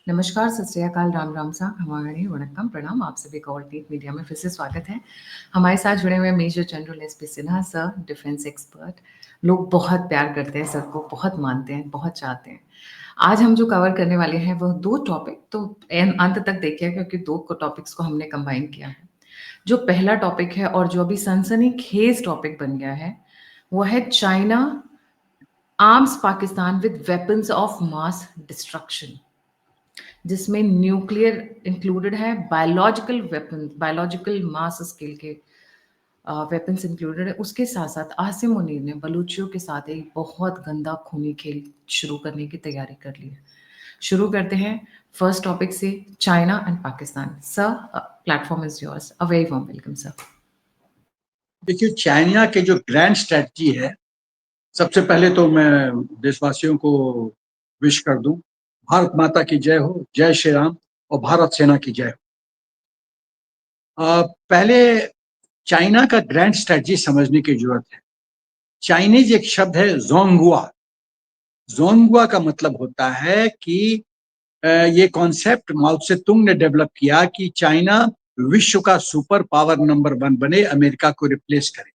नमस्कार, सत श्री अकाल, राम राम सा, हमारे वणक्कम, प्रणाम। आप सभी का ऑल्टरनेट मीडिया में फिर से स्वागत है। हमारे साथ जुड़े हुए major general SP Sinha sir, defence expert. लोग बहुत प्यार करते हैं सर को, बहुत मानते हैं, बहुत चाहते हैं। आज हम जो कवर करने वाले हैं वो 2 टॉपिक, तो अंत तक देखिए क्योंकि 2 टॉपिक्स को हमने कंबाइन किया है। जो पहला टॉपिक है और जो अभी सनसनीखेज टॉपिक बन गया है, वो है China arms Pakistan with weapons of mass destruction, जिसमें न्यूक्लियर इंक्लूडेड है, biological weapon, biological mass scale के वेपन्स इंक्लूडेड है। उसके साथ साथ आसिम मुनीर ने बलूचियों के साथ एक बहुत गंदा खूनी खेल शुरू करने की तैयारी कर ली है। शुरू करते हैं फर्स्ट टॉपिक से, China and Pakistan. Sir, platform is yours. A very warm welcome sir. देखिए, चाइना के जो ग्रैंड स्ट्रेटजी है, सबसे पहले तो मैं देशवासियों को विश कर दूं, भारत माता की जय हो, जय श्री राम, और भारत सेना की जय हो। पहले चाइना का ग्रैंड स्ट्रेटजी समझने की जरूरत है। चाइनीज एक शब्द है जोंगुआ। जोंगुआ का मतलब होता है कि ये कॉन्सेप्ट माओ से तुंग ने डेवलप किया कि चाइना विश्व का सुपर पावर नंबर 1 बने, अमेरिका को रिप्लेस करे।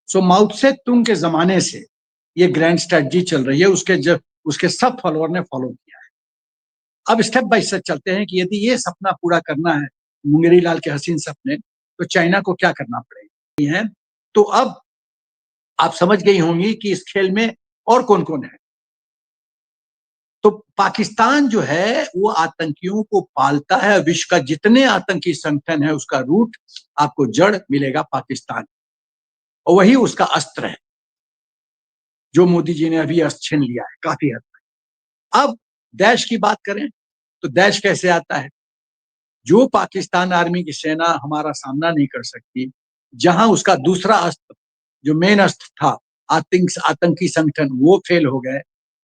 सो माओ से तुंग के जमाने से ये ग्रैंड स्ट्रेटजी चल रही है। उसके सब फॉलोअर ने फॉलो किया है। अब स्टेप बाय स्टेप चलते हैं कि यदि ये सपना पूरा करना है, मुंगेरी लाल के हसीन सपने, तो चाइना को क्या करना पड़ेगा है। तो अब आप समझ गई होंगी कि इस खेल में और कौन कौन है। तो पाकिस्तान जो है वो आतंकियों को पालता है। विश्व का जितने आतंकी संगठन है उसका रूट आपको जड़ मिलेगा पाकिस्तान, और वही उसका अस्त्र है जो मोदी जी ने अभी अस्त्र छीन लिया है काफी हद तक। अब दैश की बात करें तो दैश कैसे आता है। जो पाकिस्तान आर्मी की सेना हमारा सामना नहीं कर सकती, जहां उसका दूसरा अस्त्र, जो मेन अस्त्र था, आतंकी संगठन, वो फेल हो गए,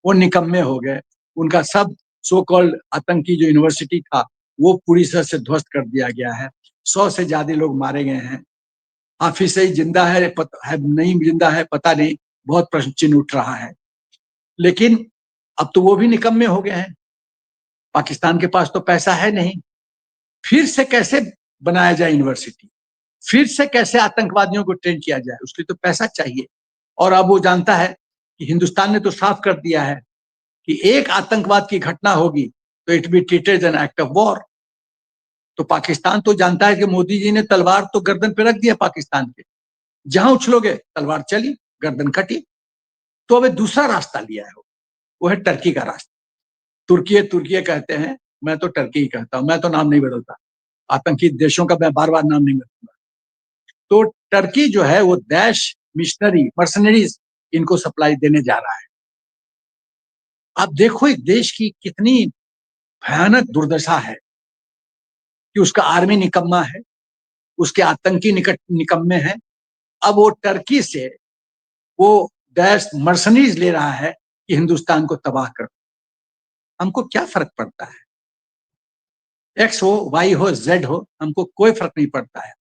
वो निकम्मे हो गए। उनका सब सो कॉल्ड आतंकी जो यूनिवर्सिटी था वो पूरी तरह से ध्वस्त कर दिया गया है। 100 से ज्यादा लोग मारे गए हैं। हाफिज सईद जिंदा है नहीं जिंदा है पता नहीं, बहुत प्रश्न चिन्ह उठ रहा है। लेकिन अब तो वो भी निकम्मे हो गए हैं। पाकिस्तान के पास तो पैसा है नहीं। फिर से कैसे बनाया जाए यूनिवर्सिटी, फिर से कैसे आतंकवादियों को ट्रेन किया जाए, उसके लिए तो पैसा चाहिए। और अब वो जानता है कि हिंदुस्तान ने तो साफ कर दिया है कि एक आतंकवाद की घटना होगी तो it be treated an act of war. तो पाकिस्तान तो जानता है कि मोदी जी ने तलवार तो गर्दन पे रख दिया पाकिस्तान के, जहां उछलोगे तलवार चली, गर्दन कटी। तो अब दूसरा रास्ता लिया है, वो है टर्की का रास्ता। तुर्की तुर्की कहते हैं, मैं तो टर्की ही कहता हूं, मैं तो नाम नहीं बदलता। आतंकी देशों का मैं बार बार नाम नहीं बदलूंगा। तो टर्की जो है वो दैश मिशनरी मर्सनरीज इनको सप्लाई देने जा रहा है। आप देखो एक देश की कितनी भयानक दुर्दशा है कि उसका आर्मी निकम्मा है, उसके आतंकी निकम्मे हैं। अब वो टर्की से वो दैश मर्सनरीज ले रहा है कि हिंदुस्तान को तबाह कर। हमको क्या फर्क पड़ता है, एक्स हो, वाई हो, जेड हो, हमको कोई फर्क नहीं पड़ता है।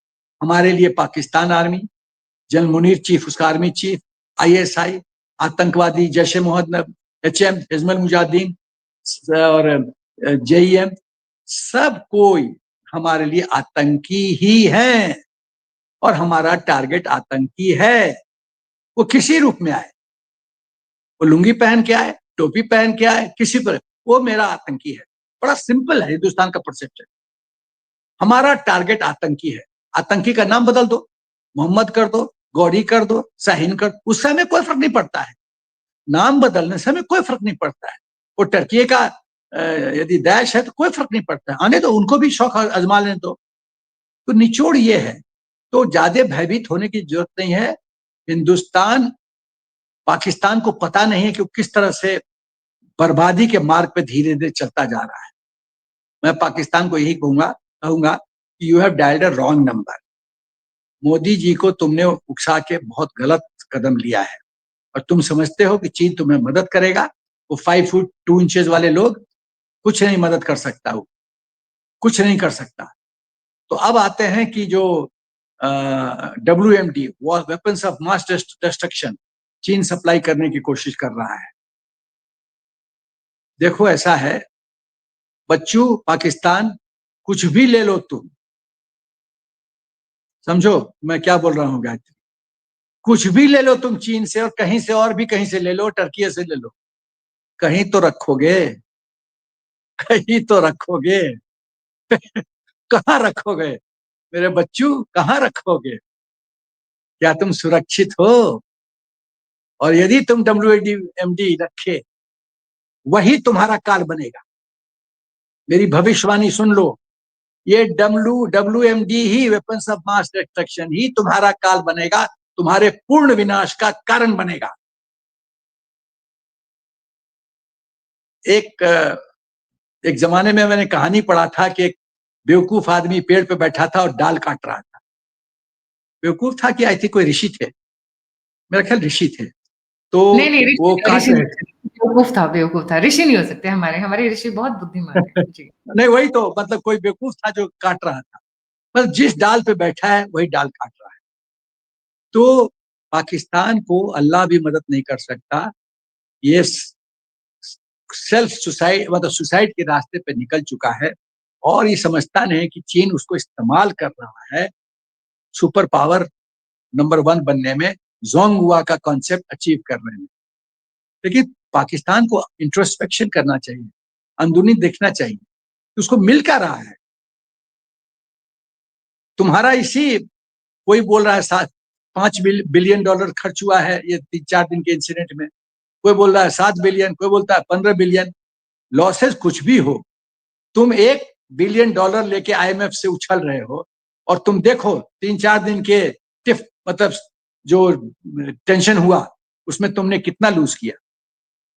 हमारे लिए Pakistan army, general Munir chief, उसका आर्मी चीफ, आईएसआई, आतंकवादी जैश ए मोहम्मद, एचएम, हिजबुल मुजाहिदीन और जेईएम, सब कोई हमारे लिए आतंकी ही है। और हमारा टारगेट आतंकी है, वो किसी रूप में आए, वो लुंगी पहन के आए, टोपी पहन के आए, किसी पर, वो मेरा आतंकी है। बड़ा सिंपल है हिंदुस्तान का परसेप्शन। हमारा टारगेट आतंकी है। आतंकी का नाम बदल दो, मोहम्मद कर दो, गौरी कर दो, शाहीन कर दो, उससे हमें कोई फर्क नहीं पड़ता है। नाम बदलने से हमें कोई फर्क नहीं पड़ता है। वो टर्की का यदि दैश है तो कोई फर्क नहीं पड़ता है, आने दो, उनको भी शौक आजमा लेने दो। तो निचोड़ ये है। तो ज्यादा भयभीत होने की जरूरत नहीं है। हिंदुस्तान, पाकिस्तान को पता नहीं है कि किस तरह से बर्बादी के मार्ग पे धीरे धीरे चलता जा रहा है। मैं पाकिस्तान को यही कहूंगा कि you have dialled a wrong number. Modi ji को तुमने उकसा के बहुत गलत कदम लिया है, और तुम समझते हो कि चीन तुम्हें मदद करेगा। वो 5 फुट 2 इंचेस वाले लोग कुछ नहीं मदद कर सकता, वो कुछ नहीं कर सकता। तो अब आते हैं कि जो WMD, weapons of mass destruction, चीन सप्लाई करने की कोशिश कर रहा है। देखो ऐसा है, बच्चों, पाकिस्तान कुछ भी ले लो तुम, समझो मैं क्या बोल रहा हूँ गायत्री, कुछ भी ले लो तुम चीन से, और कहीं से, और भी कहीं से ले लो, टर्की से ले लो, कहीं तो रखोगे, कहीं तो रखोगे। कहाँ रखोगे मेरे बच्चों, कहाँ रखोगे? क्या तुम सुरक्षित हो? और यदि तुम WMD रखे, वही तुम्हारा काल बनेगा। मेरी भविष्यवाणी सुन लो, ये WMD ही, वेपन्स ऑफ मास डिस्ट्रक्शन ही तुम्हारा काल बनेगा, तुम्हारे पूर्ण विनाश का कारण बनेगा। एक जमाने में मैंने कहानी पढ़ा था कि एक बेवकूफ आदमी पेड़ पे बैठा था और डाल काट रहा था। बेवकूफ था कि आई थिंक कोई ऋषि थे, मेरा ख्याल ऋषि थे, तो नहीं नहीं, वो काट रहे थे। बेवकूफ था, ऋषि नहीं हो सकते, हमारे ऋषि बहुत बुद्धिमान है जी। नहीं, वही तो मतलब कोई बेवकूफ था जो काट रहा था, मतलब जिस डाल पे बैठा है वही डाल काट रहा है। तो पाकिस्तान को अल्लाह भी मदद नहीं कर सकता, ये सेल्फ सुसाइड, मतलब सुसाइड के रास्ते पे निकल चुका है, और ये समझता नहीं कि चीन उसको इस्तेमाल कर रहा है सुपर पावर नंबर 1 बनने में, जोंगहुआ का कॉन्सेप्ट अचीव करने में। लेकिन पाकिस्तान को इंट्रोस्पेक्शन करना चाहिए, अंदरूनी देखना चाहिए कि उसको मिल क्या रहा है। तुम्हारा इसी, कोई बोल रहा है 5 बिलियन डॉलर खर्च हुआ है ये 3-4 दिन के इंसिडेंट में, कोई बोल रहा है 7 बिलियन, कोई बोलता है 15 बिलियन। लॉसेस कुछ भी हो, तुम $1 बिलियन लेके IMF से उछल रहे हो, और तुम देखो 3-4 दिन के टिफ, मतलब जो टेंशन हुआ उसमें तुमने कितना लूज किया।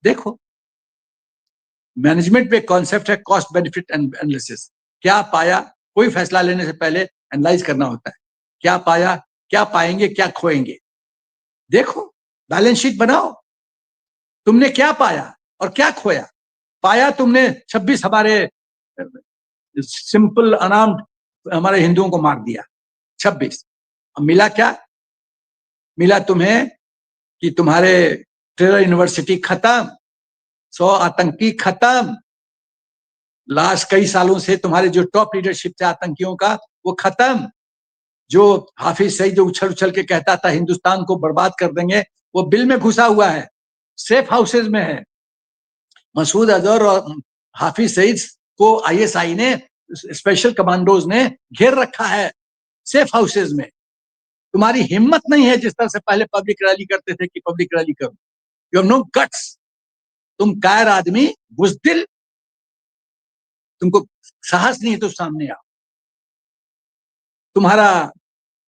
देखो, मैनेजमेंट में कॉन्सेप्ट है कॉस्ट बेनिफिट एनालिसिस। क्या पाया, कोई फैसला लेने से पहले एनालाइज करना होता है, क्या पाया, क्या पाएंगे, क्या खोएंगे। देखो, बैलेंस शीट बनाओ, तुमने क्या पाया और क्या खोया। पाया तुमने 26 हमारे सिंपल अनार्म्ड हमारे हिंदुओं को मार दिया, 26। मिला क्या? मिला तुम्हें कि तुम्हारे टेरर यूनिवर्सिटी खत्म, 100 आतंकी खत्म, लास्ट कई सालों से तुम्हारे जो टॉप लीडरशिप थे आतंकियों का वो खत्म। जो हाफिज सईद जो उछल उछल के कहता था हिंदुस्तान को बर्बाद कर देंगे, वो बिल में घुसा हुआ है, सेफ हाउसेज में है। मसूद अजहर और हाफिज सईद को ISI ने, स्पेशल कमांडोज ने घेर रखा है सेफ हाउसेज में। तुम्हारी हिम्मत नहीं है जिस तरह से पहले पब्लिक रैली करते थे कि पब्लिक रैली करो, यू हैव नो गट्स। तुम कायर आदमी, बुजदिल, तुमको साहस नहीं है तो सामने आओ। तुम्हारा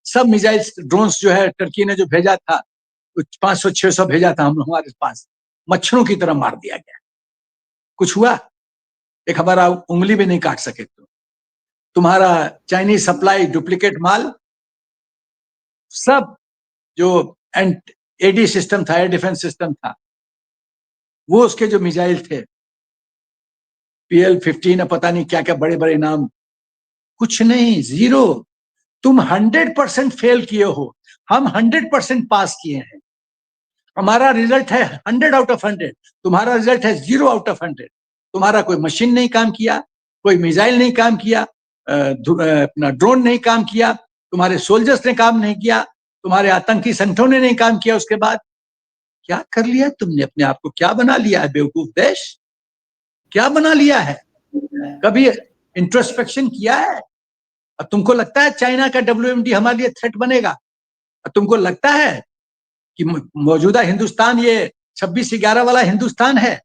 सब मिसाइल ड्रोन्स जो है टर्की ने जो भेजा था, 500-600 भेजा था हम हमारे पास, मच्छरों की तरह मार दिया गया। कुछ हुआ? एक हमारा उंगली भी नहीं काट सके। तुम्हारा चाइनीज सप्लाई डुप्लीकेट माल, सब जो AD सिस्टम था, एयर डिफेंस सिस्टम था, वो उसके जो मिसाइल थे PL-15, पता नहीं क्या क्या बड़े बड़े नाम, कुछ नहीं, जीरो। तुम 100% फेल किए हो, हम 100% पास किए हैं। हमारा रिजल्ट है 100 आउट ऑफ 100, तुम्हारा रिजल्ट है 0 आउट ऑफ 100। तुम्हारा कोई मशीन नहीं काम किया, कोई मिसाइल नहीं काम किया, अपना ड्रोन नहीं काम किया, तुम्हारे सोल्जर्स ने काम नहीं किया, तुम्हारे आतंकी संगठनों ने नहीं काम किया। उसके बाद क्या कर लिया तुमने? अपने आप को क्या बना लिया है? बेवकूफ देश क्या बना लिया है? कभी इंट्रोस्पेक्शन किया है? और तुमको लगता है चाइना का WMD हमारे लिए थ्रेट बनेगा? और तुमको लगता है कि मौजूदा हिंदुस्तान ये 26/11 वाला हिंदुस्तान है?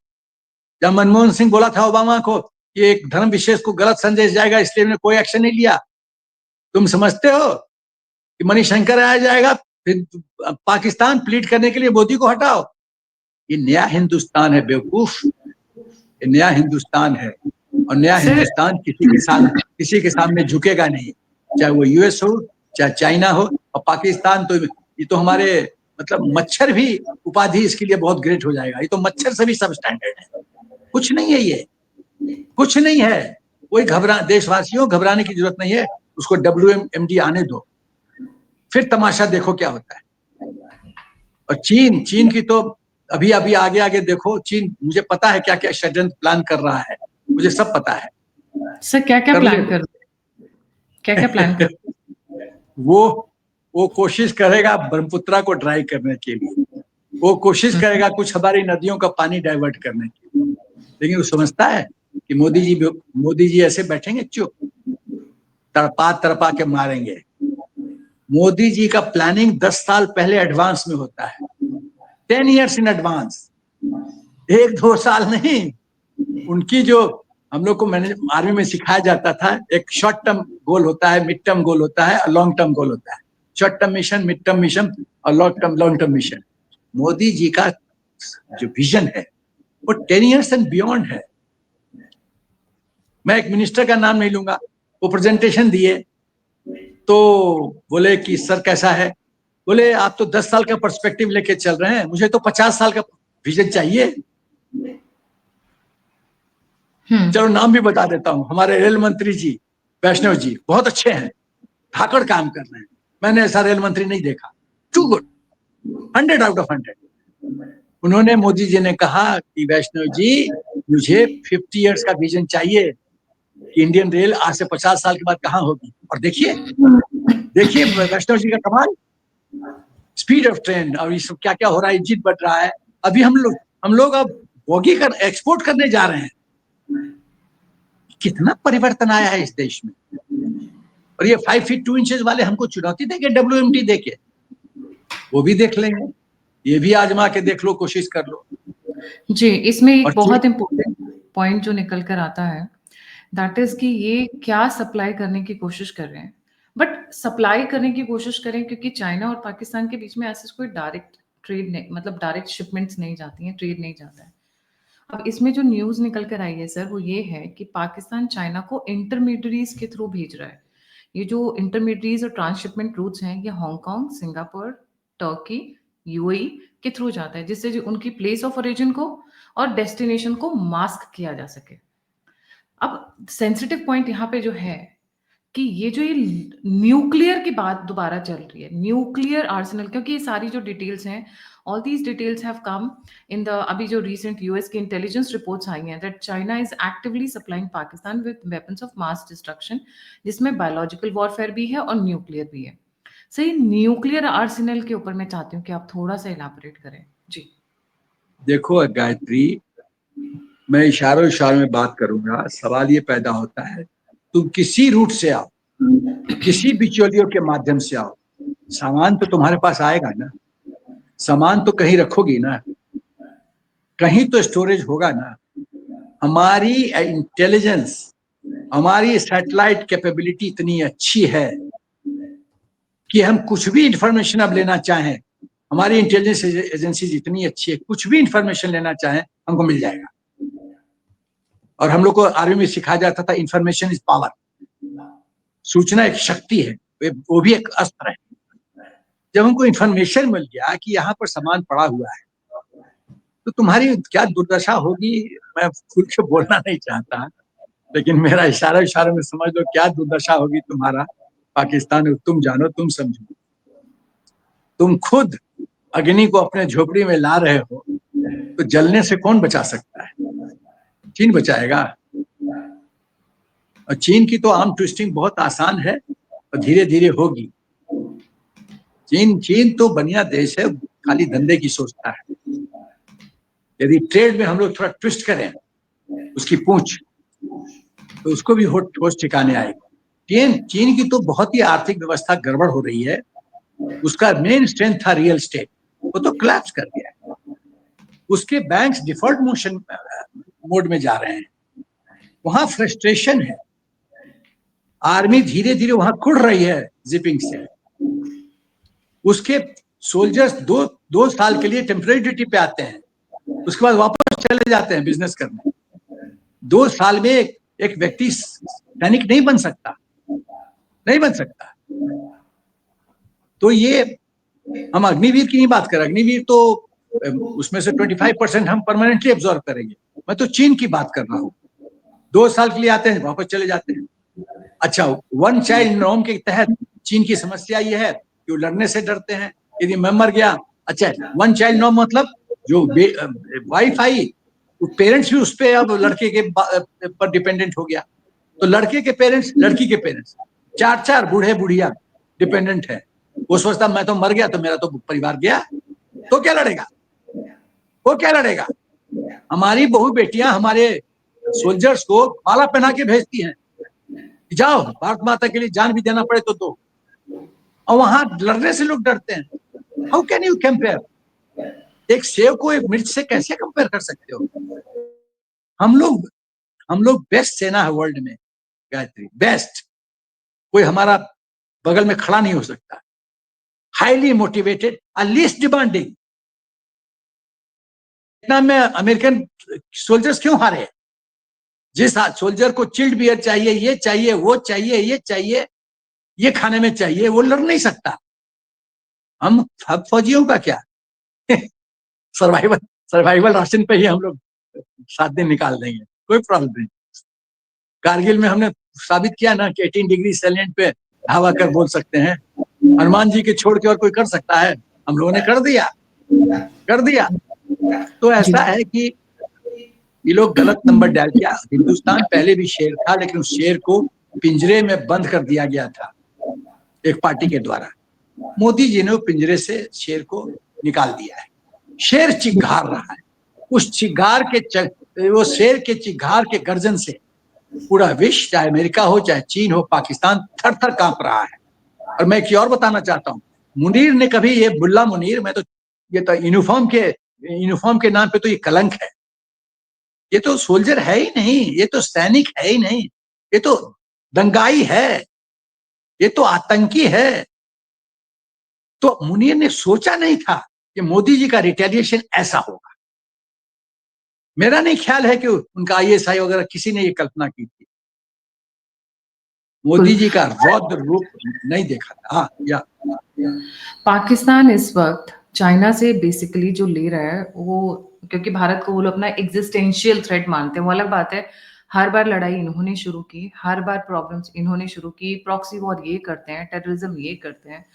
जब मनमोहन सिंह बोला था ओबामा को कि एक धर्म विशेष को गलत संदेश जाएगा, इसलिए उन्होंने कोई एक्शन नहीं लिया। तुम समझते हो कि मणिशंकर आ जाएगा फिर पाकिस्तान प्लीड करने के लिए मोदी को हटाओ? ये नया हिंदुस्तान है बेवकूफ, ये नया हिंदुस्तान है, और नया हिंदुस्तान किसी के सामने झुकेगा नहीं, चाहे वो US हो, चाहे चाइना हो। और पाकिस्तान तो ये तो हमारे मतलब मच्छर भी उपाधि इसके लिए बहुत ग्रेट हो जाएगा। ये तो मच्छर से भी सब स्टैंडर्ड है। कुछ नहीं है, ये कुछ नहीं है। कोई देशवासियों घबराने की जरूरत नहीं है, उसको WMD आने दो, फिर तमाशा देखो क्या होता है। और चीन की तो अभी अभी आगे आगे देखो। चीन, मुझे पता है क्या क्या षड्यंत्र प्लान कर रहा है, मुझे सब पता है। सर क्या क्या कर ले प्लान कर क्या क्या प्लान कर वो कोशिश करेगा ब्रह्मपुत्रा को ड्राई करने के लिए, वो कोशिश करेगा कुछ हमारी नदियों का पानी डाइवर्ट करने के लिए, लेकिन वो समझता है कि मोदी जी ऐसे बैठेंगे चुप, तड़पा तड़पा के मारेंगे। मोदी जी का प्लानिंग 10 साल पहले एडवांस में होता है, 10 years इन एडवांस, 1-2 साल नहीं। उनकी जो हम लोग को मैंने आर्मी में सिखाया जाता था, एक शॉर्ट टर्म गोल होता है, मिड टर्म गोल होता है और लॉन्ग टर्म गोल होता है। Short term mission, mid term mission और long term mission. Modi ji का जो विजन है वो 10 years एंड बियॉन्ड है। मैं एक मिनिस्टर का नाम नहीं लूंगा, वो प्रेजेंटेशन दिए तो बोले कि सर कैसा है, बोले आप तो 10 साल का पर्सपेक्टिव लेके चल रहे हैं, मुझे तो 50 साल का विजन चाहिए। चलो नाम भी बता देता हूँ, हमारे रेल मंत्री जी वैष्णव जी बहुत अच्छे हैं, धाकड़ काम कर रहे हैं, मैंने ऐसा रेल मंत्री नहीं देखा, टू गुड, 100 out of 100। उन्होंने, मोदी जी ने कहा कि वैष्णव जी मुझे 50 years का विजन चाहिए कि इंडियन रेल आज से 50 साल के बाद कहाँ होगी। और देखिए वैष्णव जी का कमाल, स्पीड ऑफ ट्रेन और ये सब क्या क्या हो रहा है, इंजन बढ़ रहा है। अभी हम लोग अब बोगी कर एक्सपोर्ट करने जा रहे हैं। कितना परिवर्तन आया है इस देश में। और ये 5 feet 2 inches वाले हमको चुनौती देंगे WMT देके, वो भी देख लेंगे, ये भी आजमा के देख लो, कोशिश कर लो। जी, इसमें एक और बहुत इम्पोर्टेंट पॉइंट जो निकल कर आता है, दैट इज़ कि ये क्या सप्लाई करने की कोशिश कर रहे हैं। बट सप्लाई करने की कोशिश करें क्योंकि चाइना और पाकिस्तान के बीच में ऐसा कोई डायरेक्ट ट्रेड नहीं, मतलब डायरेक्ट शिपमेंट्स नहीं जाती हैं, ट्रेड नहीं जाता है। अब इसमें जो न्यूज़ निकल कर आई है सर, वो ये है कि पाकिस्तान चाइना को इंटरमीडियरीज़ के थ्रू भेज रहा है। ये जो इंटरमीडियरीज़ और ट्रांसशिपमेंट रूट्स हैं, ये हांगकांग, सिंगापुर, टर्की, यूएई के थ्रू जाता है, जिससे जो उनकी प्लेस ऑफ ओरिजिन को और डेस्टिनेशन को मास्क किया जा सके। अब सेंसिटिव पॉइंट यहाँ पे जो है कि ये जो ये न्यूक्लियर की बात दोबारा चल रही है, न्यूक्लियर आर्सेनल, क्योंकि ये सारी जो डिटेल्स हैं, all these details have come in the अभी जो रिसेंट यूएस की इंटेलिजेंस रिपोर्ट्स आई हैं that China is actively supplying Pakistan with weapons of mass destruction, जिसमें बायोलॉजिकल वॉरफेयर भी है और न्यूक्लियर भी है। सही, न्यूक्लियर आर्सेनल के ऊपर मैं चाहती हूँ कि आप थोड़ा सा इलाबोरेट करें। जी देखो गायत्री, मैं इशारों में बात करूंगा, सवाल ये पैदा होता है तुम किसी रूट से आओ, किसी बिचौलियों के माध्यम से आओ, सामान तो तुम्हारे पास आएगा ना, सामान तो कहीं रखोगी ना, कहीं तो स्टोरेज होगा ना। हमारी इंटेलिजेंस, हमारी सैटेलाइट कैपेबिलिटी इतनी अच्छी है कि हम कुछ भी इंफॉर्मेशन अब लेना चाहें, हमारी इंटेलिजेंस एजेंसी इतनी अच्छी है, कुछ भी इंफॉर्मेशन लेना चाहें हमको मिल जाएगा। और हम लोग को आर्मी में सिखाया जाता था इंफॉर्मेशन इज पावर, सूचना एक शक्ति है, वो भी एक अस्त्र है। जब हमको इंफॉर्मेशन मिल गया कि यहाँ पर सामान पड़ा हुआ है, तो तुम्हारी क्या दुर्दशा होगी, मैं खुल के बोलना नहीं चाहता, लेकिन मेरा इशारा में समझ लो क्या दुर्दशा होगी तुम्हारा पाकिस्तान में, तुम जानो, तुम समझो। तुम खुद अग्नि को अपने झोपड़ी में ला रहे हो, तो जलने से कौन बचा सकता है? चीन बचाएगा। और चीन की तो आर्म ट्विस्टिंग बहुत आसान है और धीरे धीरे होगी। चीन तो बढ़िया देश है, खाली धंधे की सोचता है। यदि ट्रेड में हम लोग थोड़ा ट्विस्ट करें उसकी पूंछ, तो उसको भी होश ठिकाने आएगा। चीन की तो बहुत ही आर्थिक व्यवस्था गड़बड़ हो रही है, उसका मेन स्ट्रेंथ था रियल एस्टेट, वो तो कोलैप्स कर गया। उसके बैंक्स डिफॉल्ट मोड में जा रहे हैं, वहां फ्रस्ट्रेशन है, आर्मी धीरे धीरे वहां कुड़ रही है जिपिंग से। उसके सोल्जर्स दो साल के लिए टेम्परेरी ड्यूटी पे आते हैं, उसके बाद वापस चले जाते हैं बिजनेस करने। 2 साल में एक व्यक्ति सैनिक नहीं बन सकता। तो ये हम अग्निवीर की नहीं बात कर, अग्निवीर तो उसमें से 25% हम परमानेंटली एब्जॉर्व करेंगे। मैं तो चीन की बात कर रहा हूँ, 2 साल के लिए आते हैं, वापस चले जाते हैं। अच्छा, वन चाइल्ड नॉर्म के तहत चीन की समस्या ये है कि वो लड़ने से डरते हैं, यदि मैं मर गया। अच्छा, वन चाइल्ड नॉर्म मतलब जो वाइफ आई, पेरेंट्स भी उस पर अब लड़के के पर डिपेंडेंट हो गया। तो लड़के के पेरेंट्स, लड़की के पेरेंट्स, 4-4 बूढ़े बुढ़िया डिपेंडेंट है। वो सोचता मैं तो मर गया तो मेरा तो परिवार गया, तो क्या लड़ेगा, वो क्या लड़ेगा। हमारी बहू बेटियां हमारे सोल्जर्स को माला पहना के भेजती हैं, जाओ भारत माता के लिए जान भी देना पड़े तो दो, और वहां लड़ने से लोग डरते हैं। हाउ कैन यू कंपेयर, एक सेव को एक मिर्च से कैसे कंपेयर कर सकते हो। हम लोग बेस्ट सेना है वर्ल्ड में गायत्री, बेस्ट। कोई हमारा बगल में खड़ा नहीं हो सकता। Highly motivated, least demanding. Vietnam में अमेरिकन सोल्जर्स क्यों हारे, जिस सोल्जर को चिल्ड बियर चाहिए, ये चाहिए, वो चाहिए, ये चाहिए, ये खाने में चाहिए, वो लड़ नहीं सकता। हम फौजियों का क्या सर्वाइवल सर्वाइवल राशन पे ही हम लोग 7 दिन निकाल देंगे, कोई प्रॉब्लम नहीं। कारगिल में हमने साबित किया ना कि 18 डिग्री सेल्सियस पे हवा कर बोल सकते हैं। हनुमान जी के छोड़ के और कोई कर सकता है, हम लोगों ने कर दिया, कर दिया। तो जी ऐसा है कि ये लोग गलत नंबर डाल किया। हिंदुस्तान पहले भी शेर था, लेकिन उस शेर को पिंजरे में बंद कर दिया गया था एक पार्टी के द्वारा। मोदी जी ने पिंजरे से शेर को निकाल दिया है। शेर चिघार रहा है, उस चिघार के वो शेर के चिघार के गर्जन से पूरा विश्व, चाहे अमेरिका हो, चाहे चीन हो, पाकिस्तान थर थर कांप रहा है। और मैं एक और बताना चाहता हूँ, मुनीर ने कभी, ये बुल्ला मुनीर, मैं तो ये तो यूनिफॉर्म के नाम पे तो ये कलंक है। ये तो सोल्जर है ही नहीं, ये तो सैनिक है ही नहीं, ये तो दंगाई है, ये तो आतंकी है। तो मुनीर ने सोचा नहीं था कि मोदी जी का रिटेलिएशन ऐसा होगा। मेरा नहीं ख्याल है कि उनका आईएसआई वगैरह किसी ने ये कल्पना की थी। मोदी जी का रौद्र रूप नहीं देखा था। हाँ, या पाकिस्तान इस वक्त चाइना से बेसिकली जो ले रहा है वो, क्योंकि भारत को वो लोग अपना एग्जिस्टेंशियल थ्रेट मानते हैं। वो अलग बात है, हर बार लड़ाई इन्होंने शुरू की, हर बार प्रॉब्लम्स इन्होंने शुरू की, प्रॉक्सी वॉर ये करते हैं, टेररिज्म ये करते हैं,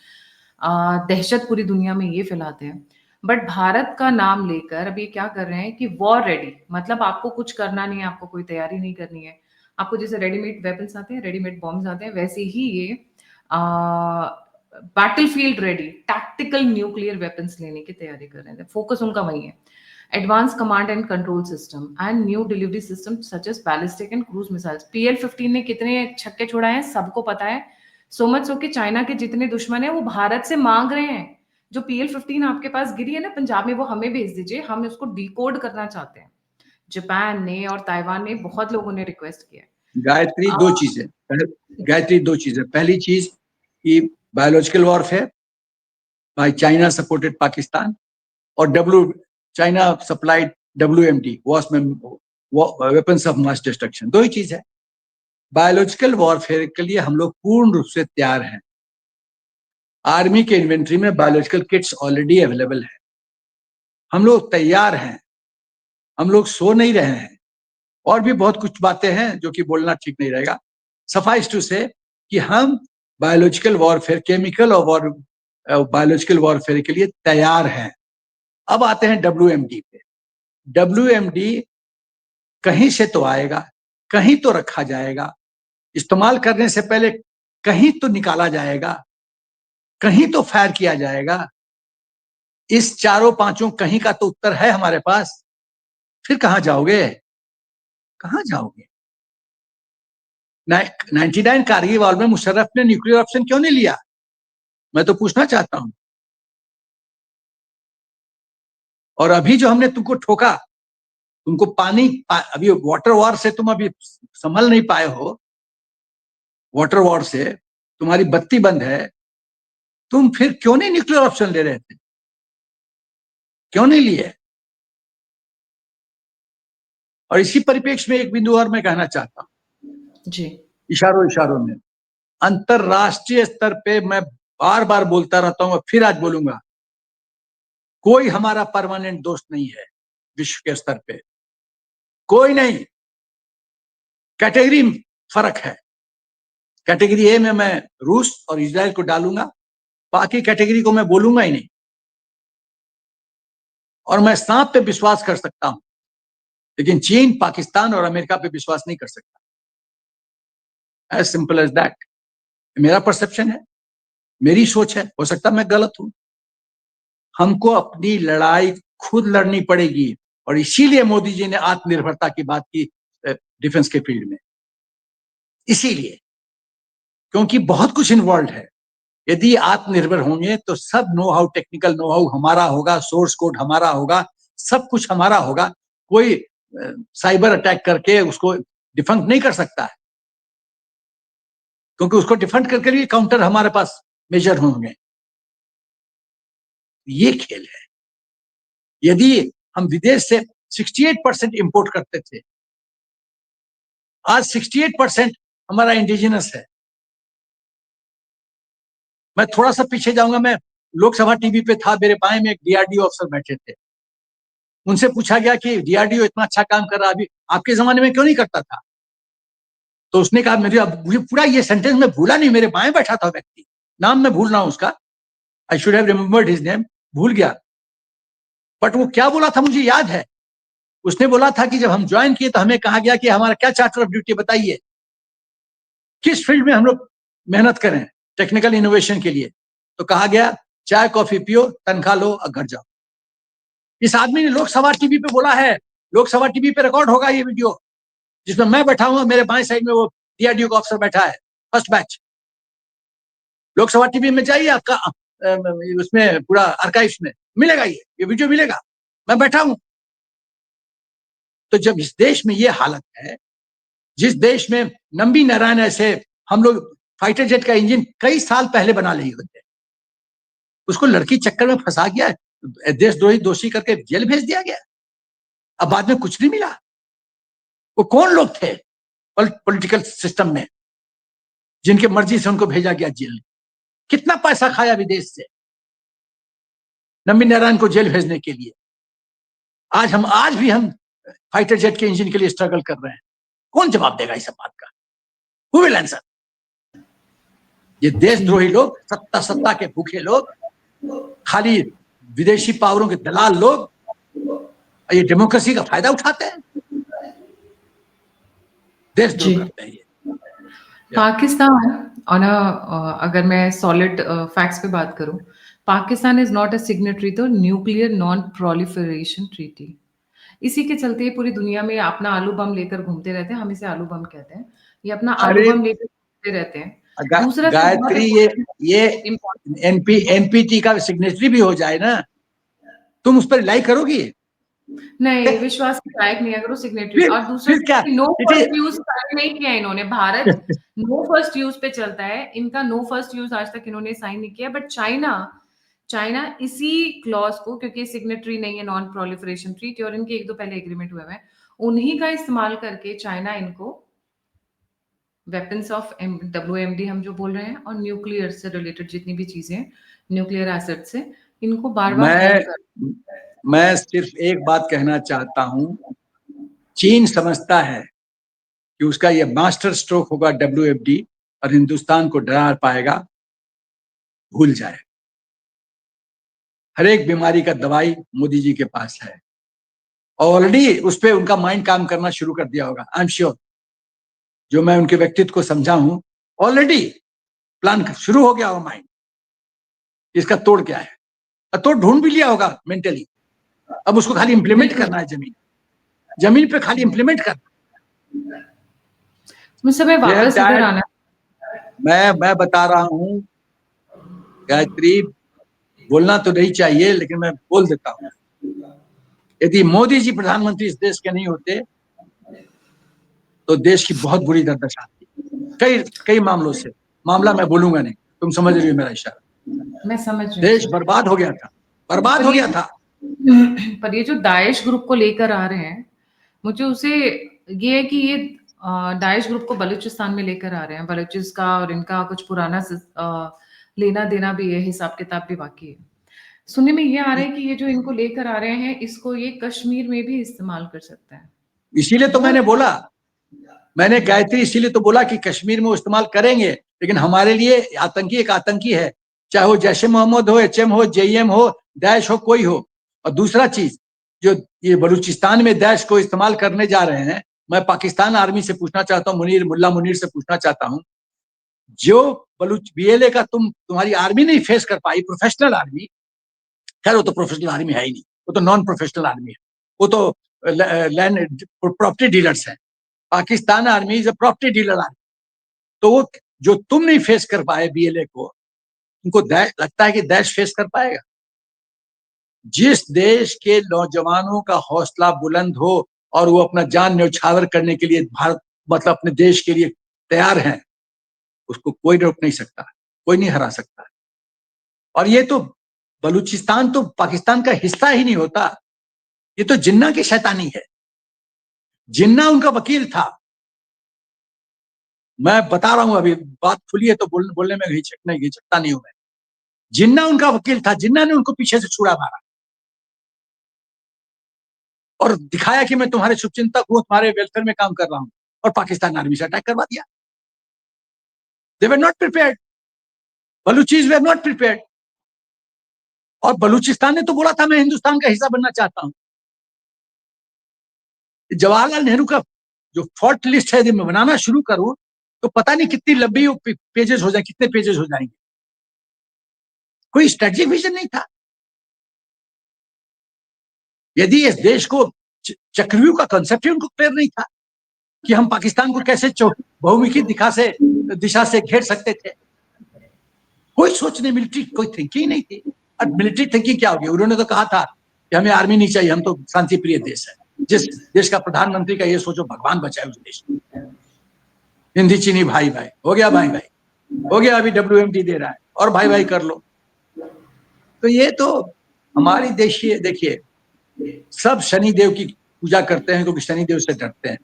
दहशत पूरी दुनिया में ये फैलाते हैं। बट भारत का नाम लेकर अभी क्या कर रहे हैं कि वॉर रेडी, मतलब आपको कुछ करना नहीं है, आपको कोई तैयारी नहीं करनी है। आपको जैसे रेडीमेड वेपन्स आते हैं, रेडीमेड बॉम्ब्स आते हैं, वैसे ही ये battlefield ready tactical nuclear weapons लेने की तैयारी कर रहे थे। फोकस उनका वही है। Advance command and control system and new delivery system such as ballistic and cruise missiles. PL-15 ने कितने छक्के छुड़ाए हैं सबको पता है। सो मच सो कि चाइना के जितने दुश्मन है वो भारत से मांग रहे हैं, जो PL-15 आपके पास गिरी है ना पंजाब में, वो हमें भेज दीजिए, हम उसको डिकोड करना चाहते हैं। जापान ने और ताइवान ने, बहुत लोगों ने रिक्वेस्ट किया है। गायत्री, दो चीजें। गायत्री, दो चीजें। पहली चीज कि biological warfare by China supported Pakistan, और China supplied WMD, weapons of mass destruction. दो ही चीज है। बायोलॉजिकल वॉरफेयर के लिए हम लोग पूर्ण रूप से तैयार हैं। आर्मी के इन्वेंट्री में बायोलॉजिकल किट्स ऑलरेडी अवेलेबल है। हम लोग तैयार हैं, हम लोग सो नहीं रहे हैं। और भी बहुत कुछ बातें हैं जो कि बोलना ठीक नहीं रहेगा। सफाइस टू से कि हम बायोलॉजिकल वॉरफेयर, केमिकल और बायोलॉजिकल वॉरफेयर के लिए तैयार हैं। अब आते हैं WMD पे। WMD कहीं से तो आएगा, कहीं तो रखा जाएगा, इस्तेमाल करने से पहले कहीं तो निकाला जाएगा, कहीं तो फायर किया जाएगा। इस चारों पांचों कहीं का तो उत्तर है हमारे पास। फिर कहां जाओगे, कहां जाओगे। 99 कारगिल वॉर में मुशर्रफ ने न्यूक्लियर ऑप्शन क्यों नहीं लिया, मैं तो पूछना चाहता हूं। और अभी जो हमने तुमको ठोका, तुमको अभी वाटर वॉर से तुम अभी संभल नहीं पाए हो, वाटर वॉर से तुम्हारी बत्ती बंद है, तुम फिर क्यों नहीं न्यूक्लियर ऑप्शन ले रहे थे, क्यों नहीं लिए। और इसी परिप्रेक्ष्य में एक बिंदु और मैं कहना चाहता हूं, जी इशारों इशारों में, अंतरराष्ट्रीय स्तर पे मैं बार बार बोलता रहता हूं, फिर आज बोलूंगा, कोई हमारा परमानेंट दोस्त नहीं है विश्व के स्तर पे, कोई नहीं। कैटेगरी फर्क है। कैटेगरी ए में मैं रूस और इजराइल को डालूंगा, बाकी कैटेगरी को मैं बोलूंगा ही नहीं। और मैं सांप पे विश्वास कर सकता हूं, लेकिन चीन, पाकिस्तान और अमेरिका पे विश्वास नहीं कर सकता। As simple as that. मेरा परसेप्शन है, मेरी सोच है, हो सकता है मैं गलत हूं। हमको अपनी लड़ाई खुद लड़नी पड़ेगी, और इसीलिए मोदी जी ने आत्मनिर्भरता की बात की डिफेंस के फील्ड में, इसीलिए, क्योंकि बहुत कुछ इन्वॉल्व है। यदि आत्मनिर्भर होंगे तो सब know how, technical know how हमारा होगा, सोर्स कोड हमारा होगा, सब कुछ हमारा होगा। कोई साइबर अटैक करके उसको डिफंक्ट नहीं कर सकता है, क्योंकि उसको डिफंक्ट करके लिए काउंटर हमारे पास मेजर होंगे। ये खेल है। यदि हम विदेश से 68% इंपोर्ट करते थे, आज 68% हमारा इंडिजिनस है। मैं थोड़ा सा पीछे जाऊंगा, मैं लोकसभा टीवी पे था, मेरे बाएं में एक डीआरडीओ अफसर बैठे थे। उनसे पूछा गया कि डीआरडीओ इतना अच्छा काम कर रहा है, अभी आपके जमाने में क्यों नहीं करता था? तो उसने कहा, मुझे पूरा ये सेंटेंस में भूला नहीं, मेरे बाएं बैठा था व्यक्ति, नाम मैं भूल रहा हूं उसका, I should have remembered his name, भूल गया, बट वो क्या बोला था मुझे याद है। उसने बोला था कि जब हम ज्वाइन किए तो हमें कहा गया कि हमारा क्या चार्टर ऑफ ड्यूटी बताइए, किस फील्ड में हम लोग मेहनत करें टेक्निकल इनोवेशन के लिए। तो कहा गया, चाय कॉफी पियो, तनख्वाह लो और घर जाओ। इस आदमी ने लोकसभा टीवी पे बोला है, लोकसभा टीवी पे रिकॉर्ड होगा ये वीडियो, जिसमें मैं बैठा हूं, मेरे बाएं साइड में वो डीआरडीओ का अफसर बैठा है, फर्स्ट बैच। लोकसभा टीवी में जाइए, आपका उसमें पूरा आर्काइव्स में मिलेगा, ये वीडियो मिलेगा, मैं बैठा हूं। तो जब इस देश में ये हालत है, जिस देश में नंबी नारायण ऐसे, हम लोग फाइटर जेट का इंजन कई साल पहले बना लिए होते, उसको लड़की चक्कर में फंसा गया, देशद्रोही दोषी करके जेल भेज दिया गया, अब बाद में कुछ नहीं मिला। वो कौन लोग थे पॉलिटिकल सिस्टम में जिनके मर्जी से उनको भेजा गया जेल? कितना पैसा खाया विदेश से नंबी नारायण को जेल भेजने के लिए? आज भी हम फाइटर जेट के इंजन के लिए स्ट्रगल कर रहे हैं। कौन जवाब देगा इस बात का? Who will answer? ये देशद्रोही लोग, सत्ता के भूखे लोग, खाली विदेशी पावरों के दलाल लोग, ये डेमोक्रेसी का फायदा उठाते हैं, देशद्रोह करते हैं। पाकिस्तान अगर मैं सॉलिड फैक्ट्स पे बात करूं, Pakistan is not a signatory to nuclear non proliferation treaty. इसी के चलते पूरी दुनिया में अपना आलू बम लेकर घूमते रहते हैं, हम इसे आलू बम कहते हैं, ये अपना आलू बम लेकर घूमते रहते हैं। दूसरा गायत्री, ये एनपीटी का सिग्नेटरी भी हो जाए ना, तुम उस पर लाइक करोगी? नहीं, विश्वास के लायक नहीं अगर वो सिग्नेटरी। और दूसरा, क्या नो फर्स्ट यूज नहीं किया इन्होंने। भारत नो फर्स्ट यूज पे चलता है, इनका नो फर्स्ट यूज आज तक इन्होंने साइन नहीं किया। बट चाइना इसी क्लॉज को, क्योंकि सिग्नेटरी नहीं है नॉन प्रोलिफरेशन ट्रीटी और इनके एक दो पहले एग्रीमेंट हुए हैं, उन्हीं का इस्तेमाल करके चाइना इनको वेपन्स ऑफ WMD हम जो बोल रहे हैं, और न्यूक्लियर से रिलेटेड जितनी भी चीजें, न्यूक्लियर एसेट से, इनको बार-बार हेल्प कर। मैं सिर्फ एक बात कहना चाहता हूं, चीन समझता है कि उसका ये मास्टर स्ट्रोक होगा WMD और हिंदुस्तान को डरा पाएगा, भूल जाए। हर एक बीमारी का दवाई मोदी जी के पास है, ऑलरेडी उस पर उनका माइंड काम करना शुरू कर दिया होगा, आई एम श्योर। जो मैं उनके व्यक्तित्व को समझा हूं, ऑलरेडी प्लान शुरू हो गया होगा माइंड, इसका तोड़ क्या है, तोड़ ढूंढ भी लिया होगा मेंटली। अब उसको खाली इंप्लीमेंट करना है, जमीन पे खाली इंप्लीमेंट करना। मुझसे वापस इधर आना। मैं बता रहा हूं गायत्री, बोलना तो नहीं चाहिए लेकिन मैं बोल देता हूं, यदि मोदी जी प्रधानमंत्री इस देश के नहीं होते तो देश की बहुत बुरी दशा आती। कई मामलों से, मामला मैं बोलूंगा नहीं, तुम समझ रही हो मेरा इशारा। मैं समझ रही हूँ। देश बर्बाद हो गया था, बर्बाद हो गया था। पर ये जो दाइश ग्रुप को लेकर आ रहे हैं, मुझे उसे ये है कि ये दाइश ग्रुप को बलूचिस्तान में लेकर आ रहे हैं। बलूचिस का और इनका कुछ पुराना लेना देना भी है, हिसाब किताब भी बाकी है। सुनने में ये आ रहा है कि ये जो इनको लेकर आ रहे हैं, इसको ये कश्मीर में भी इस्तेमाल कर सकता है। इसीलिए तो मैंने बोला, मैंने गायत्री इसीलिए तो बोला कि कश्मीर में वो इस्तेमाल करेंगे, लेकिन हमारे लिए आतंकी एक आतंकी है, चाहे वो जैश ए मोहम्मद हो, HM हो, JM हो, दैश हो, कोई हो। और दूसरा चीज, जो ये बलूचिस्तान में दैश को इस्तेमाल करने जा रहे हैं, मैं पाकिस्तान आर्मी से पूछना चाहता हूँ, मुल्ला मुनीर से पूछना चाहता हूँ, जो बलूच BLA का तुम्हारी आर्मी नहीं फेस कर पाई, प्रोफेशनल आर्मी, खैर वो तो प्रोफेशनल आर्मी है ही नहीं, वो तो नॉन प्रोफेशनल आर्मी है, वो तो लैंड प्रॉपर्टी डीलर्स है। Pakistan army is a property dealer army. तो वो जो तुम नहीं फेस कर पाए BLA को, तुमको लगता है कि देश फेस कर पाएगा? जिस देश के नौजवानों का हौसला बुलंद हो और वो अपना जान न्यौछावर करने के लिए भारत मतलब अपने देश के लिए तैयार हैं, उसको कोई रोक नहीं सकता, कोई नहीं हरा सकता। और ये तो बलूचिस्तान तो पाकिस्तान का हिस्सा ही नहीं होता, ये तो जिन्ना की शैतानी है। जिन्ना उनका वकील था, मैं बता रहा हूं, अभी बात खुली है तो बोलने में हिचकता नहीं हूं मैं। जिन्ना उनका वकील था, जिन्ना ने उनको पीछे से छुरा मारा और दिखाया कि मैं तुम्हारे शुभचिंतक हूं, तुम्हारे वेलफेयर में काम कर रहा हूं, और पाकिस्तान आर्मी से अटैक करवा दिया। They were not prepared, Baluchis were not prepared. और बलूचिस्तान ने तो बोला था मैं हिंदुस्तान का हिस्सा बनना चाहता हूं। जवाहरलाल नेहरू का जो फॉल्ट लिस्ट है यदि मैं बनाना शुरू करूं तो पता नहीं कितनी लंबी पेजेस हो जाए, कितने पेजेस हो जाएंगे। कोई स्ट्रेटेजिक विजन नहीं था। यदि इस देश को चक्रव्यूह का कंसेप्ट ही उनको क्लियर नहीं था कि हम पाकिस्तान को कैसे बहुमुखी दिशा से घेर सकते थे, कोई सोच नहीं, मिलिट्री कोई थिंकिंग नहीं थी। और मिलिट्री थिंकिंग क्या होगी? उन्होंने तो कहा था कि हमें आर्मी नहीं चाहिए, हम तो शांति प्रिय देश है। जिस देश का प्रधानमंत्री का ये सोचो भगवान बचाए उस देश को। हिंदी चीनी भाई भाई हो गया, भाई भाई हो गया, अभी WMD दे रहा है और भाई भाई कर लो। तो ये तो हमारी देखिए सब शनिदेव की पूजा करते हैं क्योंकि शनिदेव से डरते हैं,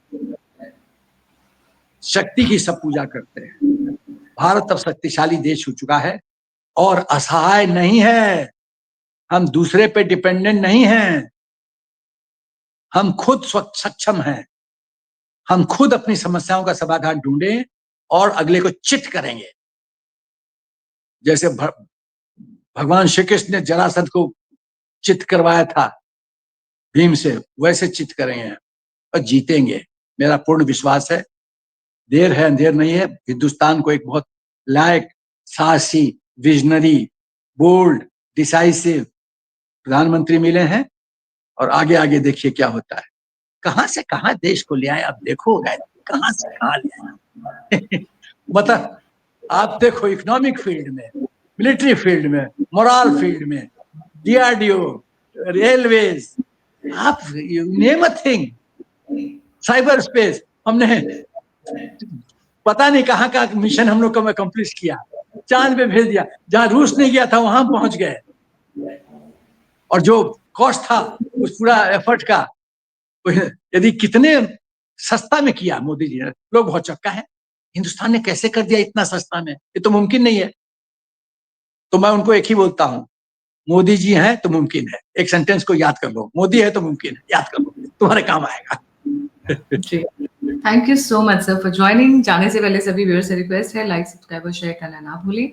शक्ति की सब पूजा करते हैं। भारत अब शक्तिशाली देश हो चुका है और असहाय नहीं है, हम दूसरे पे डिपेंडेंट नहीं हैं, हम खुद सक्षम हैं, हम खुद अपनी समस्याओं का समाधान ढूंढें और अगले को चित करेंगे। जैसे भगवान श्री कृष्ण ने जरासंध को चित करवाया था भीम से, वैसे चित करेंगे और जीतेंगे, मेरा पूर्ण विश्वास है। देर है अंधेर नहीं है। हिंदुस्तान को एक बहुत लायक, साहसी, विजनरी, बोल्ड, डिसाइसिव प्रधानमंत्री मिले हैं और आगे आगे देखिए क्या होता है। कहां से कहां देश को ले आए, अब देखो कहां से कहां ले आए। मतलब आप देखो इकोनॉमिक फील्ड में, मिलिट्री फील्ड में, मोरल फील्ड में, DRDO, रेलवेज, आप name a thing, cyber space, हमने पता नहीं कहां का मिशन हम लोग को अकम्प्लिश किया, चांद पे भेज दिया, जहां रूस नहीं गया था वहां पहुंच गए। और जो कॉस्ट था उस पूरा एफर्ट का, यदि कितने सस्ता में किया मोदी जी ने, लोग बहुत चक्का है, हिंदुस्तान ने कैसे कर दिया इतना सस्ता में, ये तो मुमकिन नहीं है। तो मैं उनको एक ही बोलता हूं, मोदी जी हैं तो मुमकिन है। एक सेंटेंस को याद कर लो, मोदी है तो मुमकिन है, याद कर लो, तुम्हारे काम आएगा। जी, thank you so much sir for joining. जाने से पहले सभी व्यूअर्स से रिक्वेस्ट है, लाइक, सब्सक्राइब और शेयर करना ना भूलें।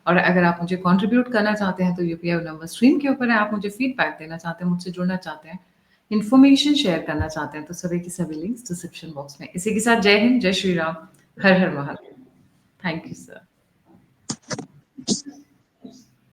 और अगर आप मुझे कंट्रीब्यूट करना चाहते हैं तो UPI नंबर स्क्रीन के ऊपर है। आप मुझे फीडबैक देना चाहते हैं, मुझसे जुड़ना चाहते हैं, इन्फॉर्मेशन शेयर करना चाहते हैं, तो सभी की सभी लिंक्स डिस्क्रिप्शन बॉक्स में। इसी के साथ जय हिंद, जय श्री राम, हर हर महादेव। Thank you sir.